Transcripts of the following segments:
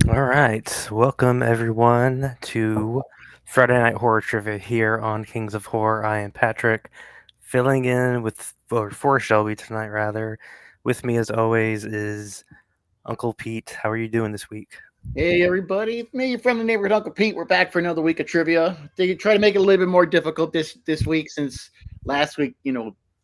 All right, welcome everyone to Friday Night Horror Trivia here on Kings of Horror. I am Patrick, filling in for Shelby tonight. Rather, with me as always is Uncle Pete. How are you doing this week? Hey everybody, it's me, your friendly neighborhood Uncle Pete. We're back for another week of trivia. They try to make it a little bit more difficult this week since last week,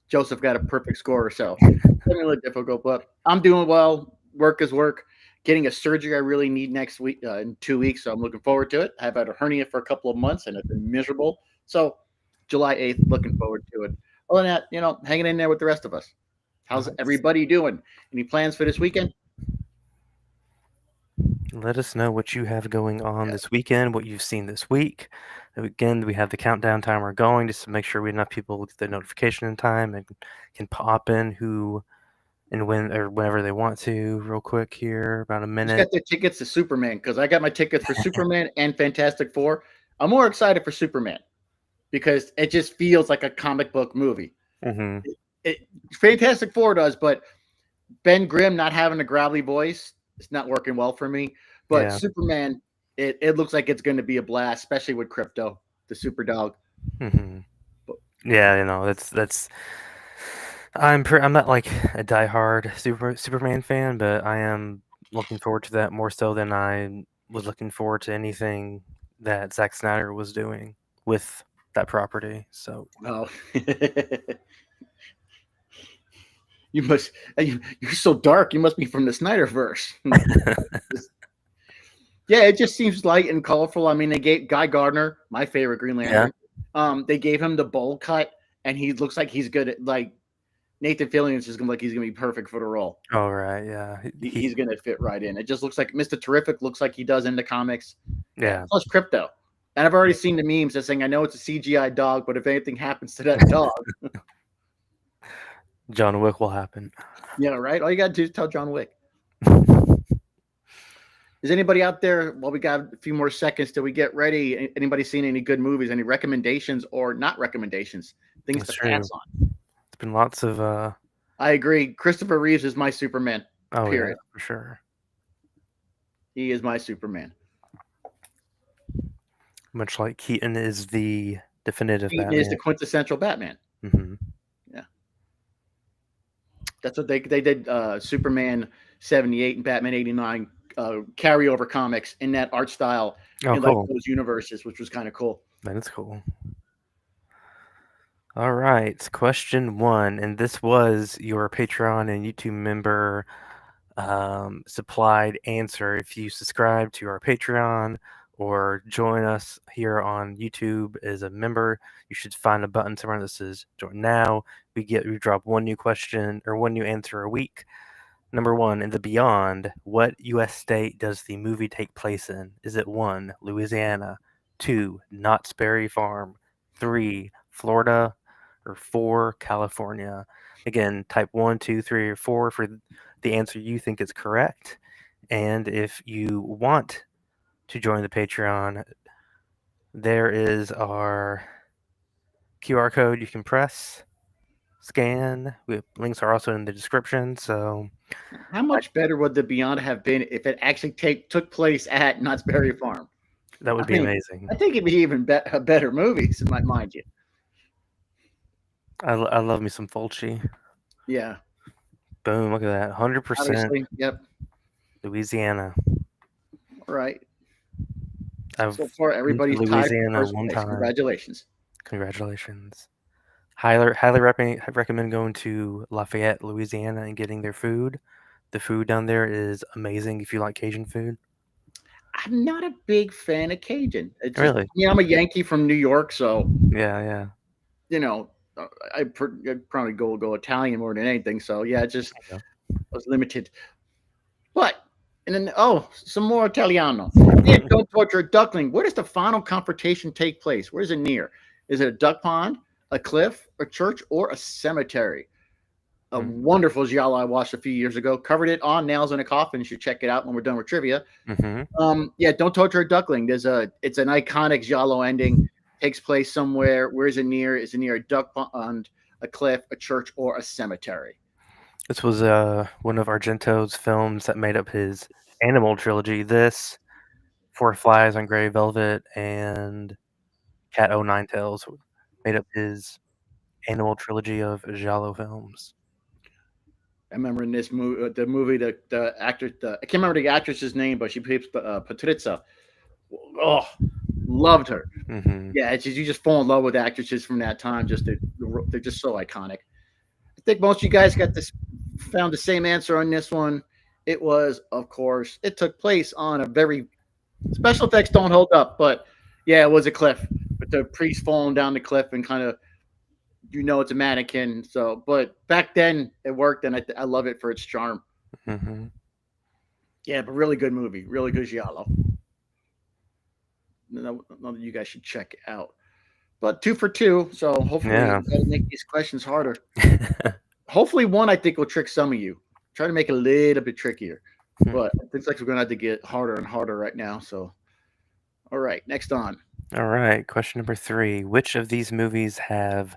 Joseph got a perfect score, so it's been a little difficult. But I'm doing well. Work is work. Getting a surgery I really need next week in 2 weeks, so I'm looking forward to it. I've had a hernia for a couple of months and it's been miserable. So July 8th, looking forward to it. Other than that, hanging in there with the rest of us. How's Nice. everybody doing? Any plans for this weekend? Let us know what you have going on this weekend, what you've seen this week. Again, we have the countdown timer going just to make sure we have enough people get the notification in time and can pop in who and when or whenever they want to. Real quick here, about a Who's minute. got their tickets to Superman? Because I got my tickets for Superman and Fantastic Four. I'm more excited for Superman because it just feels like a comic book movie. Mm-hmm. Fantastic Four does, but Ben Grimm not having a gravelly voice is not working well for me. But Yeah. Superman, it looks like it's going to be a blast, especially with Crypto, the super dog. Mm-hmm. Yeah, that's. I'm not like a diehard Superman fan, but I am looking forward to that more so than I was looking forward to anything that Zack Snyder was doing with that property. So Oh. You're so dark. You must be from the Snyderverse. Yeah, it just seems light and colorful. I mean, they gave Guy Gardner, my favorite Green Lantern. They gave him the bowl cut, and he looks like he's good at like Nathan Fillion is just gonna like he's gonna be perfect for the role. all right, yeah, He's gonna fit right in. It just looks like Mr. Terrific looks like he does in the comics. yeah. Plus Crypto. And I've already seen the memes that saying I know it's a CGI dog, but if anything happens to that dog, John Wick will happen. Right? All you gotta do is tell John Wick. Is anybody out there? Well, we got a few more seconds till we get ready. Anybody seen any good movies? Any recommendations or not recommendations? Things That's to true. pass on. It's been lots of I agree. Christopher Reeves is my Superman. oh Period. yeah, for sure. He is my Superman. Much like Keaton is the definitive He Batman. is the quintessential Batman. Mm-hmm. Yeah, that's what they did. Superman 78 and Batman 89 carryover comics in that art style in like Cool. those universes, which was kind of cool. That is cool. All right, question 1, and this was your Patreon and YouTube member supplied answer. If you subscribe to our Patreon or join us here on YouTube as a member, you should find a button somewhere that says "Join Now." We drop one new question or one new answer a week. Number 1, in the Beyond, what U.S. state does the movie take place in? Is it 1, Louisiana, 2, Knott's Berry Farm, 3, Florida, or 4, California? Again, type 1, 2, 3, or 4 for the answer you think is correct. And if you want to join the Patreon, there is our QR code you can press, scan. Links are also in the description. So, How much better would the Beyond have been if it actually took place at Knott's Berry Farm? That I would be mean, amazing. I think it'd be even better movies, mind you. I love me some Fulci. Yeah, Boom! Look at that. 100% obviously. Yep. Louisiana. All right. I've So far, been to everybody's tied for Louisiana first one place. time. Congratulations. Congratulations. Highly recommend going to Lafayette, Louisiana, and getting their food. The food down there is amazing if you like Cajun food. I'm not a big fan of Cajun. It's just, Really? I'm a Yankee from New York, so Yeah, yeah. you know, I'd probably go Italian more than anything. So yeah, it just Yeah. was limited. But and then some more Italiano. Yeah, don't torture a duckling. Where does the final confrontation take place? Where is it near? Is it a duck pond, a cliff, a church, or a cemetery? A wonderful giallo I watched a few years ago. Covered it on Nails in a Coffin. You should check it out when we're done with trivia. Mm-hmm. Yeah, don't torture a duckling. It's an iconic giallo ending. Takes place somewhere. Where is it near? Is it near a duck pond, a cliff, a church, or a cemetery? This was one of Argento's films that made up his animal trilogy. This, Four Flies on Grey Velvet, and Cat O' Nine Tails made up his animal trilogy of giallo films. I remember in this movie, the movie, the actor, I can't remember the actress's name, but she plays Patrizia. Oh, loved her. Mm-hmm. Yeah, you just fall in love with actresses from that time. Just they're just so iconic. I think most of you guys got this, found the same answer on this one. It was, of course, it took place on a very special effects don't hold up, but yeah, it was a cliff with the priest falling down the cliff and kind of it's a mannequin. So, but back then it worked, and I love it for its charm. Mm-hmm. Yeah, but really good movie, really good giallo. Another you guys should check out. But 2 for 2, so hopefully Yeah. you got to make these questions harder. Hopefully, one I think will trick some of you. Try to make it a little bit trickier, but it looks like we're gonna have to get harder and harder right now. So, all right, next on. All right. Question number 3. Which of these movies has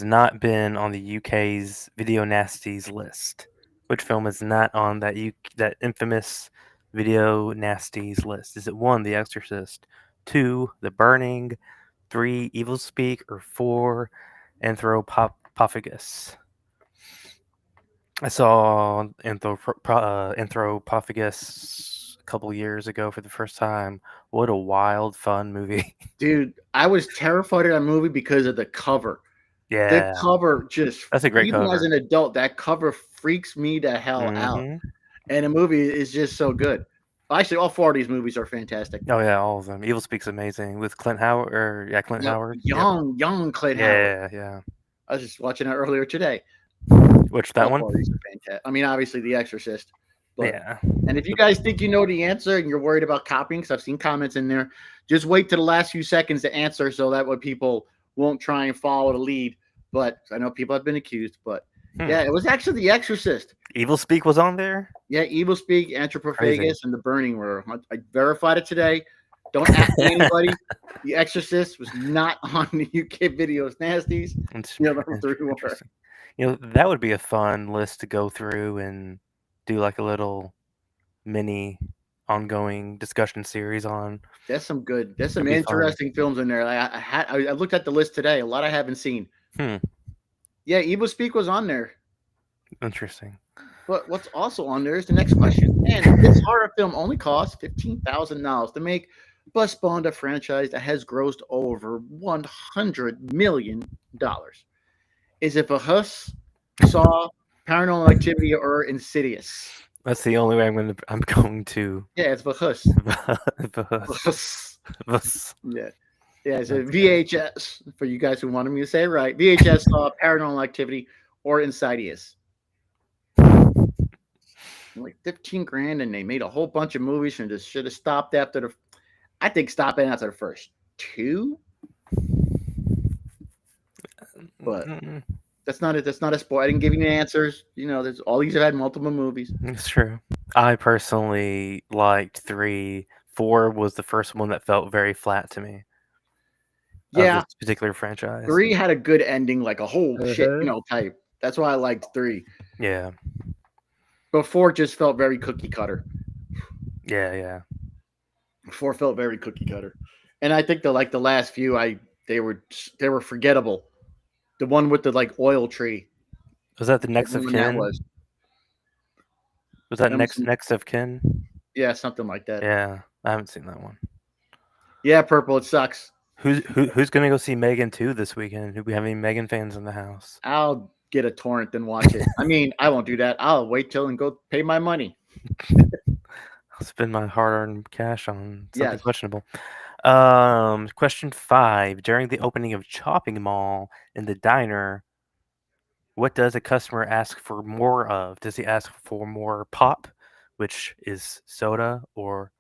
not been on the UK's Video Nasties list? Which film is not on that infamous Video Nasties list? Is it 1, The Exorcist, 2, The Burning, 3, Evil Speak, or 4, Anthropophagus? I saw Anthropophagus a couple years ago for the first time. What a wild, fun movie. Dude, I was terrified of that movie because of the cover. The Yeah, cover just, that's a great even as cover. an adult, that cover freaks me the hell out. Hmm. And the movie is just so good. Actually, all 4 of these movies are fantastic. Oh yeah, all of them. Evil Speak's amazing with Clint Howard. Clint Yep, Howard. Yep. young Clint Howard. Yeah, yeah. I was just watching it earlier today. Which that All one? 4 of these are fantastic. I mean, obviously, The Exorcist, but Yeah. and if you guys think you know the answer and you're worried about copying, because I've seen comments in there, just wait to the last few seconds to answer so that way people won't try and follow the lead. But I know people have been accused, but yeah, it was actually The Exorcist. Evil Speak was on there. Yeah, Evil Speak, Anthropophagus, Crazy. and The Burning were. I verified it today. Don't ask anybody. The Exorcist was not on the UK Videos Nasties. The other 3 were. Interesting. That would be a fun list to go through and do like a little mini ongoing discussion series on. There's some good. There's some That'd be fun. interesting films in there. I looked at the list today. A lot I haven't seen. Yeah, Evil Speak was on there. Interesting. But what's also on there is the next question. And this horror film only cost $15,000 to make, but spawned a franchise that has grossed over $100 million. Is it for Huss, Saw, Paranormal Activity, or Insidious? That's the only way I'm going to. Yeah, it's for Huss. Bus. Bus. Yeah. Yeah, it's a VHS for you guys who wanted me to say it right. VHS Saw, Paranormal Activity, or Insidious. Like 15 grand, and they made a whole bunch of movies and just should have stopped after the. I think stopping after the first 2. But that's not it. That's not a spoil. I didn't give you the answers. There's all these have had multiple movies. It's true. I personally liked 3. 4 was the first one that felt very flat to me. Yeah, of this particular franchise. 3 had a good ending, like a whole shit, type. That's why I liked 3. Yeah. But 4 just felt very cookie cutter. Yeah, yeah. Before felt very cookie cutter, and I think the last few they were forgettable. The one with the like oil tree. Was that the I don't next know of when that kin? was. Was that I haven't seen, next of kin? yeah, something like that. Yeah, I haven't seen that one. Yeah, purple. It sucks. Who's gonna go see Megan 2 this weekend? Do we have any Megan fans in the house? I'll get a torrent and watch it. I mean, I won't do that. I'll wait till and go pay my money. I'll spend my hard-earned cash on something Yes. questionable. Question 5. During the opening of Chopping Mall in the diner, what does a customer ask for more of? Does he ask for more pop, which is soda or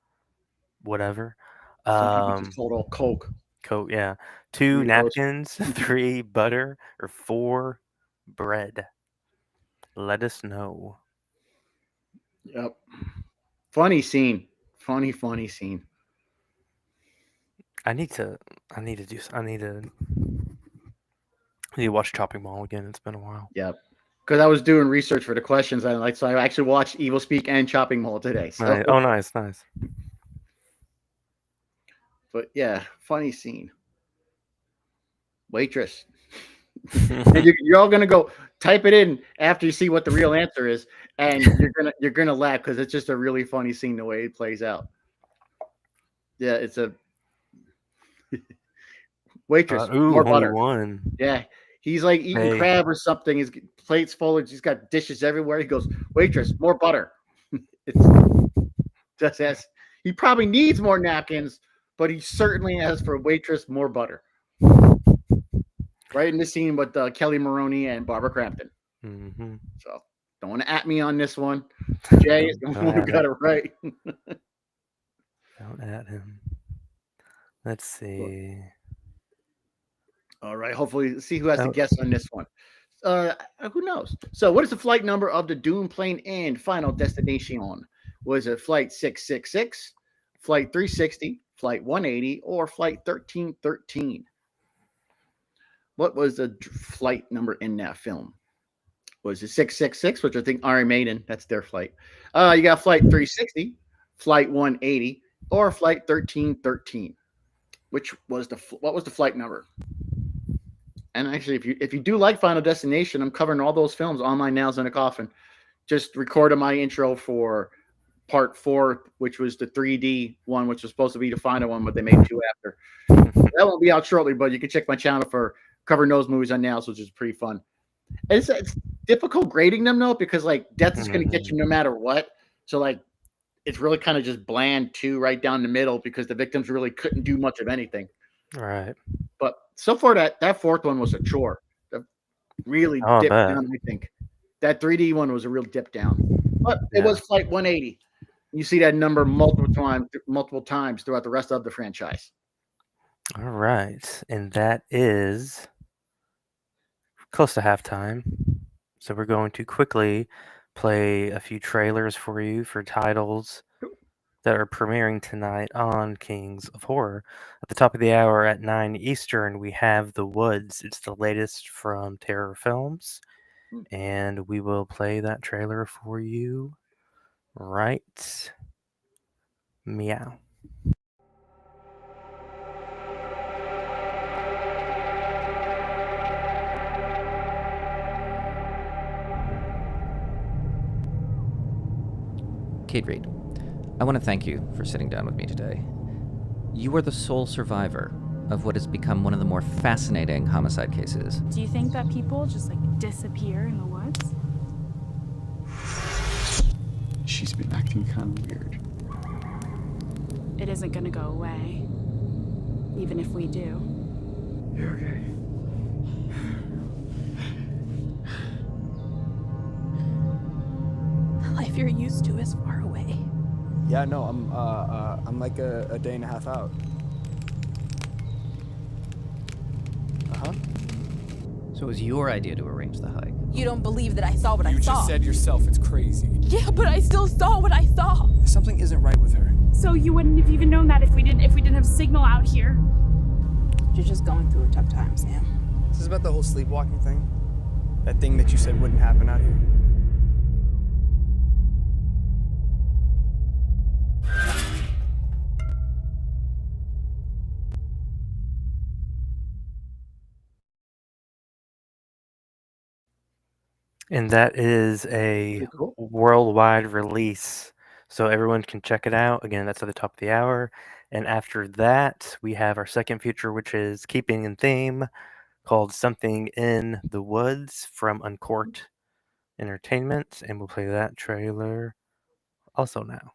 whatever? Some people just told all Coke. Coke, yeah. 2 Doritos. napkins, 3 butter, or 4 bread. Let us know. Yep. Funny scene. Funny scene. I need to watch Chopping Mall again. It's been a while. Yep. Because I was doing research for the questions, and so I actually watched Evil Speak and Chopping Mall today. So, Nice. Oh, nice. but yeah, funny scene. Waitress. And you're all gonna go type it in after you see what the real answer is, and you're gonna laugh because it's just a really funny scene the way it plays out. Yeah, it's a waitress. Ooh, More only butter. one. Yeah, he's like eating Hey. crab or something. His plate's full. He's got dishes everywhere. He goes, waitress, more butter. It's just as he probably needs more napkins, but he certainly asks for waitress, more butter. Right in the scene with Kelly Maroney and Barbara Crampton. Mm-hmm. So don't want to at me on this one. Jay is the one who got it right. Don't at him. Let's see. All right. Hopefully, see who has to guess on this one. Who knows? So, what is the flight number of the Doom plane and Final Destination? Was it flight 666, flight 360, flight 180, or flight 1313? What was the flight number in that film? Was it 666, which I think Iron Maiden, that's their flight. You got flight 360, flight 180, or flight 1313. What was the flight number? And actually, if you do like Final Destination, I'm covering all those films on my Nails in a Coffin. Just recorded my intro for part 4, which was the 3D one, which was supposed to be the final one, but they made 2 after. That won't be out shortly, but you can check my channel for covering those movies on Nails, which is pretty fun. It's difficult grading them though, because like death is going to get you no matter what. So like it's really kind of just bland too, right down the middle, because the victims really couldn't do much of anything. Right. But so far that 4th one was a chore. Really dipped down, I think. That 3D one was a real dip down. But it was flight 180. You see that number multiple times throughout the rest of the franchise. All right. And that is close to halftime. So we're going to quickly play a few trailers for you for titles that are premiering tonight on Kings of Horror. At the top of the hour at 9 Eastern, we have The Woods. It's the latest from Terror Films. And we will play that trailer for you right meow. Kate Reed, I want to thank you for sitting down with me today. You are the sole survivor of what has become one of the more fascinating homicide cases. Do you think that people just disappear in the woods? She's been acting kind of weird. It isn't gonna go away, even if we do. You're okay. The life you're used to is far away. Yeah, no, I'm like a day and a half out. Uh-huh. So it was your idea to arrange the hike? You don't believe that I saw what I saw. You just said yourself it's crazy. Yeah, but I still saw what I saw. Something isn't right with her. So you wouldn't have even known that if we didn't have signal out here. You're just going through a tough time, Sam. This is about the whole sleepwalking thing? That thing that you said wouldn't happen out here? And that is a Pretty cool. worldwide release, so everyone can check it out. Again, that's at the top of the hour. And after that, we have our second feature, which is keeping in theme, called Something in the Woods from Uncorked Entertainment. And we'll play that trailer also now.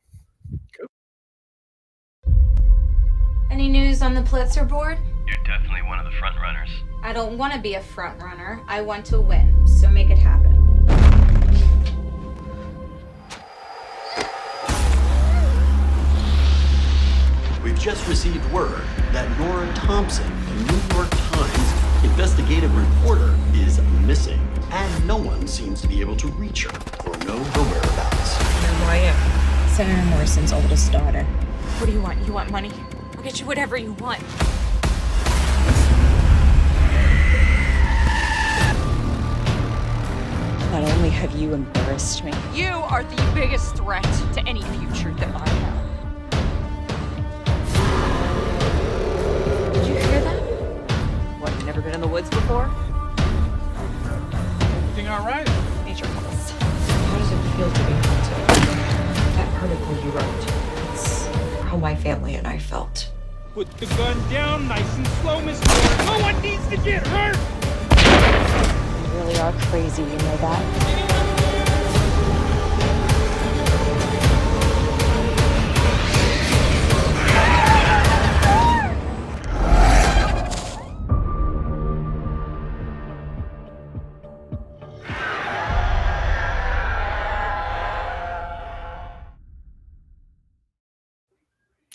Any news on the Pulitzer board? You're definitely one of the front runners. I don't want to be a front runner. I want to win, so make it happen. We've just received word that Nora Thompson, a New York Times investigative reporter, is missing, and no one seems to be able to reach her or know her whereabouts. You know who I am. Senator Morrison's oldest daughter. What do you want? You want money? I'll get you whatever you want. Not only have you embarrassed me, You are the biggest threat to any future that I have. Did you hear that? What, you've never been in the woods before? Everything all right? Nature calls. How does it feel to be haunted? That article you wrote, it's how my family and I felt. Put the gun down nice and slow, Miss Moore. No one needs to get hurt! You really are crazy, you know that?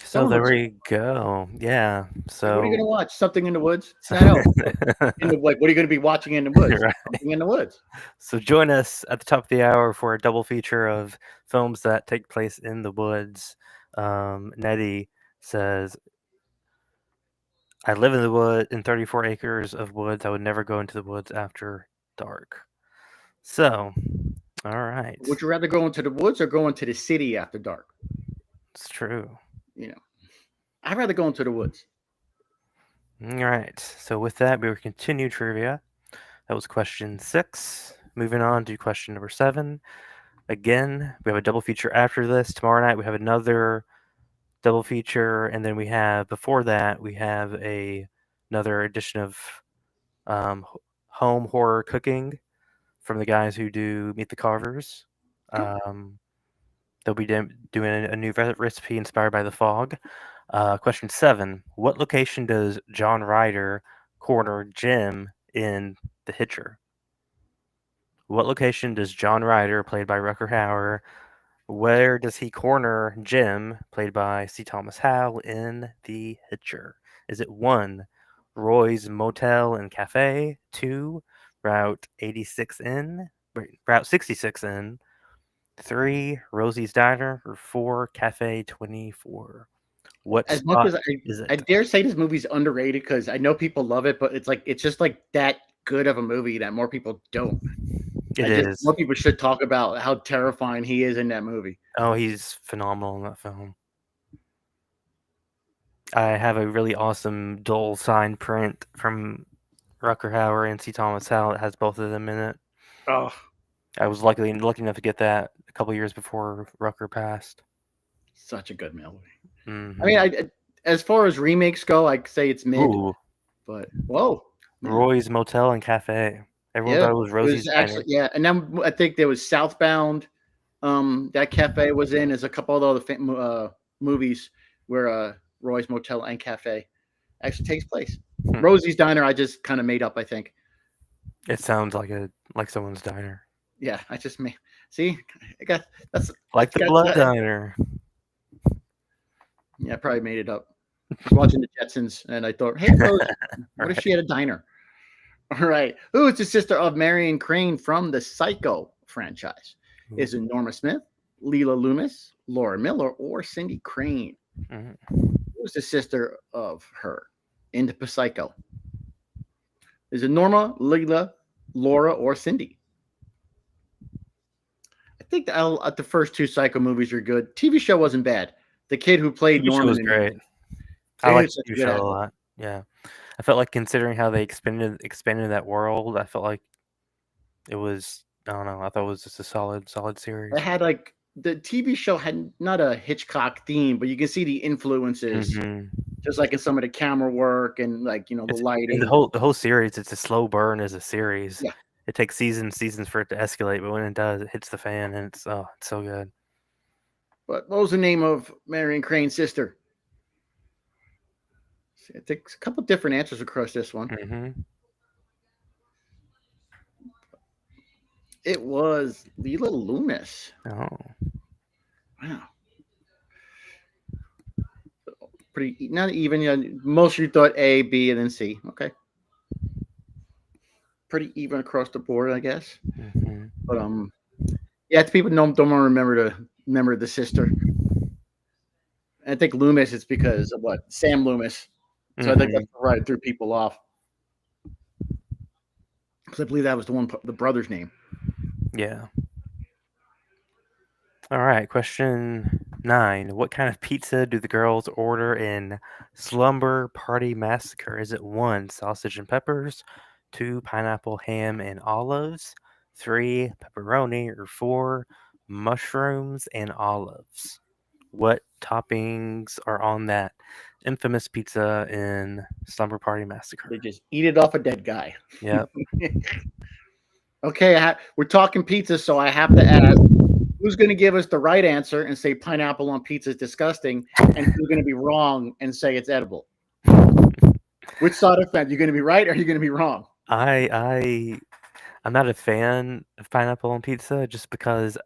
So there we go. Yeah. So What are you gonna watch? Something in the Woods? It's not out. In the, like, what are you gonna be watching in the woods? Right. Something in the Woods. So join us at the top of the hour for a double feature of films that take place in the woods. Nettie says, I live in the wood in 34 acres of woods. I would never go into the woods after dark. So, all right. Would you rather go into the woods or go into the city after dark? It's true. You know, I'd rather go into the woods. All right. So with that, we will continue trivia. That was question 6. Moving on to question number 7. Again, we have a double feature after this. Tomorrow night, we have another double feature, and then we have before that we have another edition of home horror cooking from the guys who do Meet the Carvers. They'll be doing a new recipe inspired by the fog. Question 7: what location does John Ryder corner Jim in The Hitcher? What location does John Ryder, played by Rucker Hauer, where does he corner Jim, played by C. Thomas Howell, in The Hitcher? Is it 1, Roy's Motel and Cafe, 2, Route 66 Inn, Route 66 Inn, 3, Rosie's Diner, or 4, Cafe 24? What As much as is it? I dare say this movie's underrated because I know people love it, but it's just like that good of a movie that more people don't. It is. More people should talk about how terrifying he is in that movie. Oh, he's phenomenal in that film. I have a really awesome dual sign print from Rucker Hauer and C. Thomas Howell. It has both of them in it. Oh, I was lucky enough to get that a couple years before Rucker passed. such a good movie. Mm-hmm. I mean, as far as remakes go, I'd say it's mid. Ooh, But whoa, Roy's Motel and Cafe. Everyone thought it was Rosie's Diner. actually, yeah. And then I think there was Southbound. That cafe was in. There's a couple of other movies where Roy's Motel and Cafe actually takes place. Rosie's Diner, I just kind of made up. I think. It sounds like someone's diner. Yeah, I just made. See, that's Like the Blood Diner. Yeah, I probably made it up. I was watching the Jetsons, and I thought, hey, Rose, what if she had a diner? All right. Who is the sister of Marion Crane from the Psycho franchise? Is it Norma Smith, Leela Loomis, Laura Miller, or Cindy Crane? Who's the sister of her in the Psycho? Is it Norma, Leela, Laura, or Cindy? I think the first 2 Psycho movies are good. TV show wasn't bad. The kid who played Norman was great. I like the TV show a lot. Yeah, I felt like, considering how they expanded that world, I felt like it was I don't know. I thought it was just a solid series. It had like the TV show had not a Hitchcock theme, but you can see the influences, just like in some of the camera work and like the And lighting. the whole series, it's a slow burn as a series. Yeah. It takes seasons for it to escalate, but when it does, it hits the fan, and it's so good. But what was the name of Marion Crane's sister? I think a couple different answers across this one. Mm-hmm. It was Leela Loomis. Oh, Wow. Pretty not even. Most of you thought A, B, and then C. Okay. Pretty even across the board, I guess. mm-hmm. But yeah, people don't remember the sister. I think Loomis is because of what Sam Loomis. So I think that's right threw people off. Because I believe that was the brother's name. Yeah. All right, question 9. What kind of pizza do the girls order in Slumber Party Massacre? Is it 1, sausage and peppers, 2, pineapple, ham, and olives, 3, pepperoni, or 4, mushrooms and olives? What toppings are on that infamous pizza in Slumber Party Massacre? They just eat it off a dead guy. Yep. Okay, we're talking pizza, so I have to ask, who's going to give us the right answer and say pineapple on pizza is disgusting, and who's going to be wrong and say it's edible? Which side of fence? You're going to be right or are you going to be wrong? I'm not a fan of pineapple on pizza just because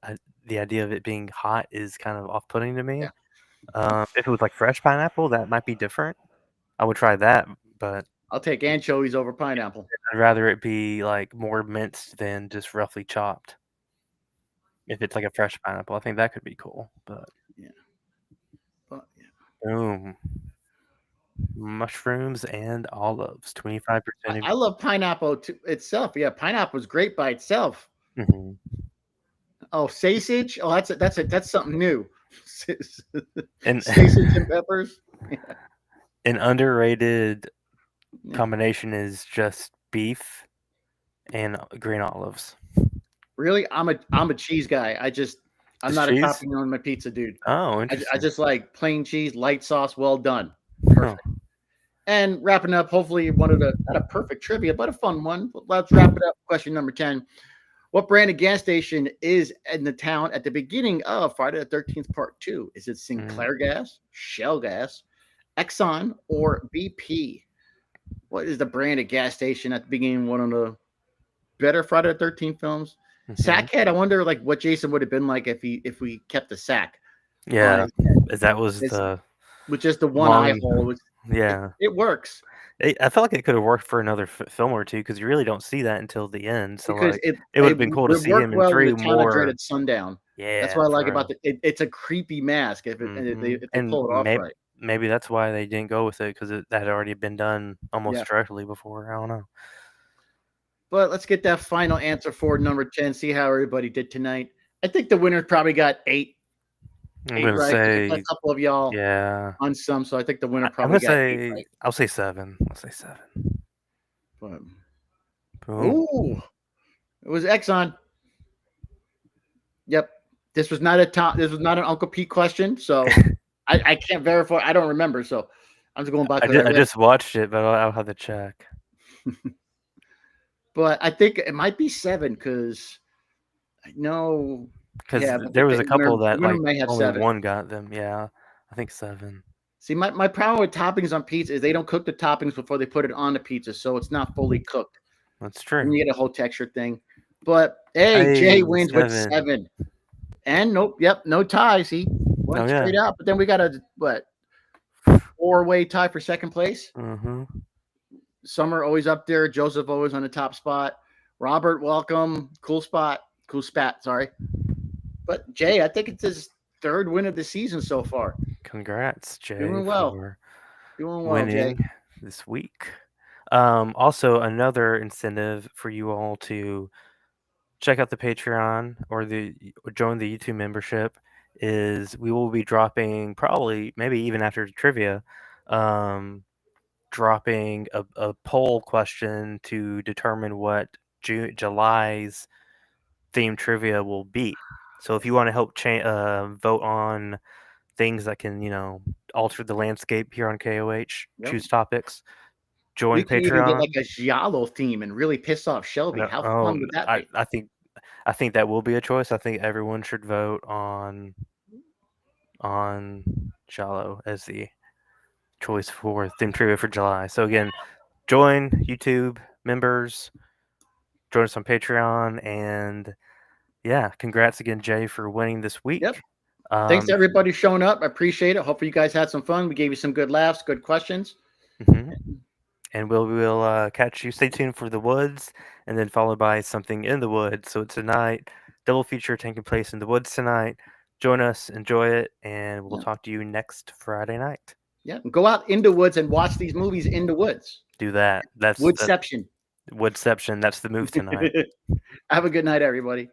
the idea of it being hot is kind of off-putting to me. Yeah. If it was like fresh pineapple, that might be different. I would try that, but I'll take anchovies over pineapple. I'd rather it be like more minced than just roughly chopped. If it's like a fresh pineapple, I think that could be cool. But yeah. Boom. Mushrooms and olives, 25%. I love pineapple itself. Yeah, pineapple is great by itself. Mm-hmm. Oh, sausage. Oh, that's something new. And sausage and peppers. Yeah. An underrated combination is just beef and green olives. Really, I'm a cheese guy. I'm not cheese? a topping on my pizza, dude. Oh, interesting. I just like plain cheese, light sauce, well done, perfect. Huh. And wrapping up, hopefully not a perfect trivia, but a fun one. Let's wrap it up. Question number 10. What brand of gas station is in the town at the beginning of Friday the 13th Part 2? Is it Sinclair Gas, Shell Gas, Exxon, or BP? What is the brand of gas station at the beginning of one of the better Friday the 13th films? Sackhead, I wonder like what Jason would have been like if we kept the sack. Yeah, that was with just the one eye hole. Yeah, it works. I felt like it could have worked for another film or two because you really don't see that until the end. So because like, it would have been cool to see him in 3 more. At sundown. Yeah, that's what I like about it's a creepy mask if they pull it off right. Maybe that's why they didn't go with it because that had already been done almost directly before. I don't know. But let's get that final answer for number 10. See how everybody did tonight. I think the winner probably got 8. I'm gonna say a couple of y'all, on some. So I think the winner probably got 8 right. I'll say 7. I'll say 7. Boom. Ooh, it was Exxon. Yep, this was not an Uncle Pete question, so I can't verify. I don't remember, so I'm just going back. I just watched it, but I'll have to check. But I think it might be 7 because I know. Because there was a couple that like only 7. One got them. Yeah, I think 7. See, my problem with toppings on pizza is they don't cook the toppings before they put it on the pizza, so it's not fully cooked. That's true. And you get a whole texture thing. But hey, Jay wins 7. With 7. And no ties. He went straight up. But then we got a 4-way tie for second place. Mm-hmm. Summer always up there. Joseph always on the top spot. Robert, welcome. Cool spat. Sorry. But Jay, I think it's his 3rd win of the season so far. Congrats, Jay. Doing well. Doing well, Jay. This week. Also, another incentive for you all to check out the Patreon or join the YouTube membership is we will be dropping probably maybe even after trivia, dropping a poll question to determine what July's theme trivia will be. So if you want to help vote on things that can, alter the landscape here on KOH, Yep. choose topics, join We can even get like Patreon. a Giallo theme and really piss off Shelby. How fun would that be? I think that will be a choice. I think everyone should vote on Shallow as the choice for theme trivia for July. So again, join YouTube members, join us on Patreon, and yeah, congrats again, Jay, for winning this week. Yep. Thanks to everybody showing up. I appreciate it. Hopefully you guys had some fun. We gave you some good laughs, good questions. And we'll catch you. Stay tuned for The Woods, and then followed by Something in the Woods. So tonight, double feature taking place in the woods tonight. Join us, enjoy it, and we'll talk to you next Friday night. Yeah, go out in the woods and watch these movies in the woods. Do that. That's Woodception. Woodception. That's the move tonight. Have a good night, everybody.